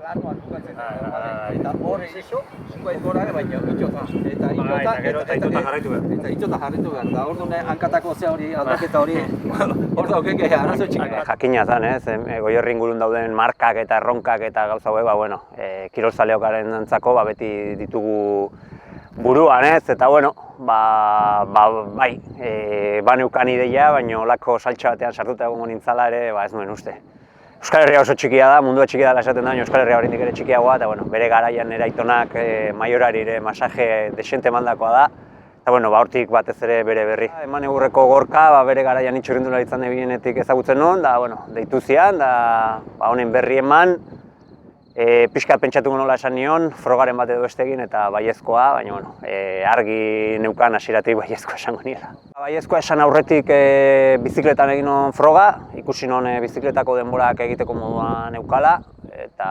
planoan bukatzen eta hori iso, zuait gora ere baina itxota. Eta itxota jarraitu behar. Da orduan hankatako ze hori aldaketa hori hor daukeke arazo txiki. Jakina zen, Goierri ingurun dauden markak eta erronkak eta gauza hauek, kirolzaleokaren antzako beti ditugu buruan, eta bai, baneukan ideia, baina olako saltxa batean sartuta egongo nintzala ere, ez nuen uste. Euskal Herria oso txikia da, mundua txikia dela esaten da, baina Euskal Herria oraindik ere txikiagoa, eta bere garaian nire aitonak maiorari ere masaje desente emandakoa da, eta hortik batez ere bere berri. Eman egurreko gorka, bere garaian itxurrindulari izan ebienetik ezagutzen nuen, deitu zian, honen berri eman, pixkat pentsatuko nola esan nion, frogaren bat edo beste egin eta baiezkoa, baina argi neukan hasieratik baiezkoa esango niela. Baiezkoa esan aurretik bizikletan egin non froga, ikusi non bizikletako denborak egiteko modua neukala, eta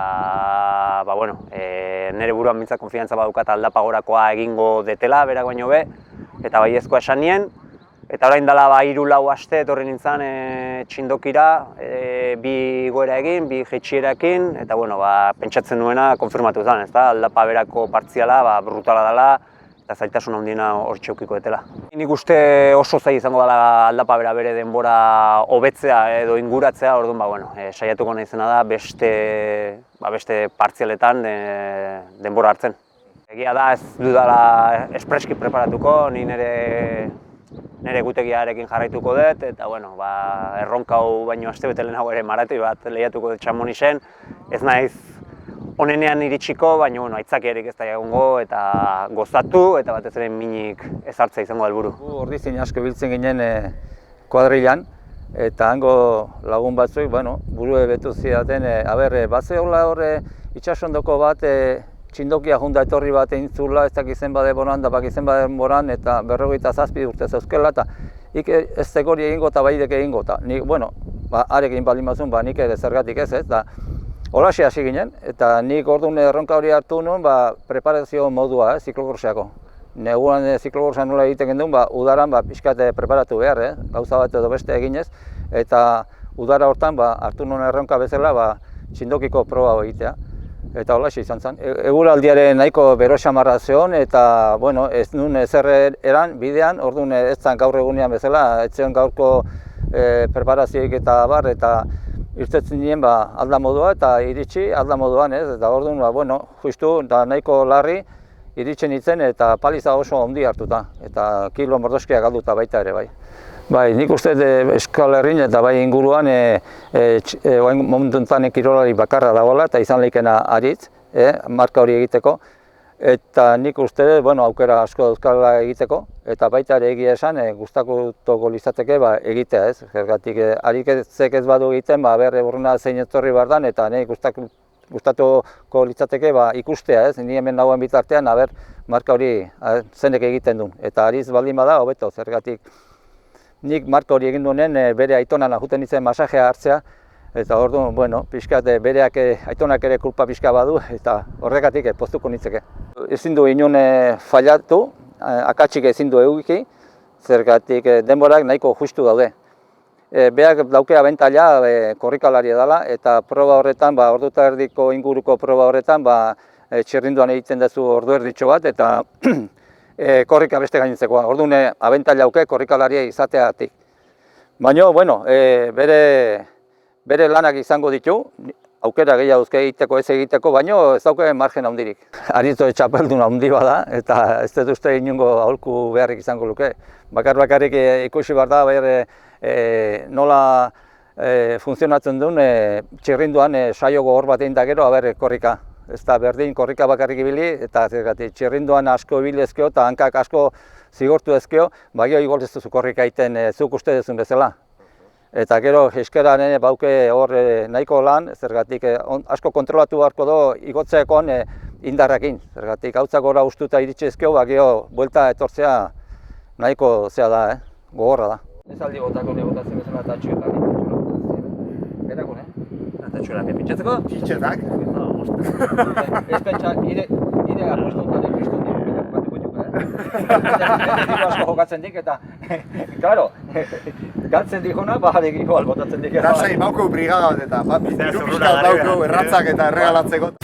nire buruan mintzat konfiantza badukat aldapagorakoa egingo detela, berak baino be, eta baiezkoa esan nien. Eta orain dela 3-4 aste etorri nintzen txindokira, bi igoera egin, bi jaitsierakin, eta pentsatzen nuena konfirmatu zen, aldapa berako partziala brutala dela, eta zailtasun handiena hor txaukiko detela. Nik uste oso zail izango dela aldapa bere denbora hobetzea edo inguratzea, orduan saiatuko naizena da beste partzialetan denbora hartzen. Egia da ez dudala espreski preparatuko, ni nire egutegiarekin jarraituko dut, eta erronka hau baino astebete lehenago ere maratoi bat lehiatuko dut Chamonixen. Ez naiz onenean iritsiko, baina aitzakiarik ez da egongo eta gozatu eta batez ere minik ezartzea izango helburu. Ordizin asko biltzen ginen kuadrilan, eta hango lagun batzuk, burue betu zidaten, batzeola horre itxasondoko bat txindokia junda etorri bat egin zula, ez dakizen bade boran, da bakizen bade boran, eta 47 urte zeuzkela, eta ez tegori egingo eta baidek egingo, eta nik, arek egin baldin bazun, nik ere zergatik ez, eta holaxe hasi ginen, eta nik orduan erronka hori hartu nuen, preparazio modua, ziklogorseako. Neguan ziklogorsean nola egiten gendun, udaran pixkat preparatu behar, gauza bat edo beste eginez, eta udara hortan hartu nuen erronka bezala txindokiko proba egitea. Eta holaxe izan zen. Eguraldiaren nahiko beroxamarra zeon, eta ez nuen ezer eran bidean, orduan ez zen gaur egunean bezala, ez zen gaurko preparazioik eta irtetzen nien aldamodua eta iritsi aldamoduan ez, eta orduan justu nahiko larri iritsen nintzen eta paliza oso ondi hartuta, eta kilo mordoskiak galduta baita ere bai. Nik uste Euskal Herrin eta bai inguruan momentuntan kirolari bakarra dagoela eta izan leikena aritz, marka hori egiteko. Eta nik uste aukera asko dauzkala egiteko, eta baita ere egia esan gustatuko litzateke egitea ez. Zergatik aritzek ez badu egiten, burruna zein etorri behar dan, eta gustatuko litzateke ikustea ez. Ni hemen dagoen bitartean marka hori zenek egiten duen. Eta aritz baldin bada hobeto, zergatik nik marka hori egin duenen bere aitonan ajuten nintzen masajea hartzea, eta orduan, pixkat bereak aitonak ere kulpa pixka badu, eta horregatik poztuko nintzeke. Ezin du inon fallatu, akatsik ezin du eguki, zergatik denborak nahiko justu daude. Beak dauke abentaila korrikalaria dela, eta proba horretan, ordu eta erdiko inguruko proba horretan, txirrinduan egiten duzu ordu erditxo bat, eta korrika beste gainitzekoa, orduan abentaila auke korrikalaria izateagatik. Baina, bere lanak izango ditu, aukera gehiago egiteko ez egiteko, baina ez dauke margen handirik. Aritzo txapeldun handi bada, eta ez dut uste inongo aholku beharrik izango luke. Bakarrik ikusi behar da, nola funtzionatzen duen txirrinduan saio gogor bat egin da gero, korrika. Ez da berdin korrika bakarrik ibili, eta txirrinduan asko ibili ezkeo eta hankak asko zigortu ezkeo, gero igol ez duzu korrika egiten zuk uste duzun bezala. Eta gero eskeraren bauke hor nahiko lan, zergatik asko kontrolatu beharko do igotzeakoan indarrakin. Zergatik hautzak gora ustuta iritsi ezkeo, gero buelta etortzea nahiko zea da, gogorra da. Ez aldi botako botatzen bezala eta txuetan. Berako, Eta txuetan pintzatzeko? Txitxetak. Ez pentsa, ire apostutan ikustu dira batuko txuka, Diko asko jokatzen dik eta, claro, galtzen dikona, igual botatzen dik. Lasai, bauko brigada bat eta, diru pixka bauko erratzak eta erregalatzeko.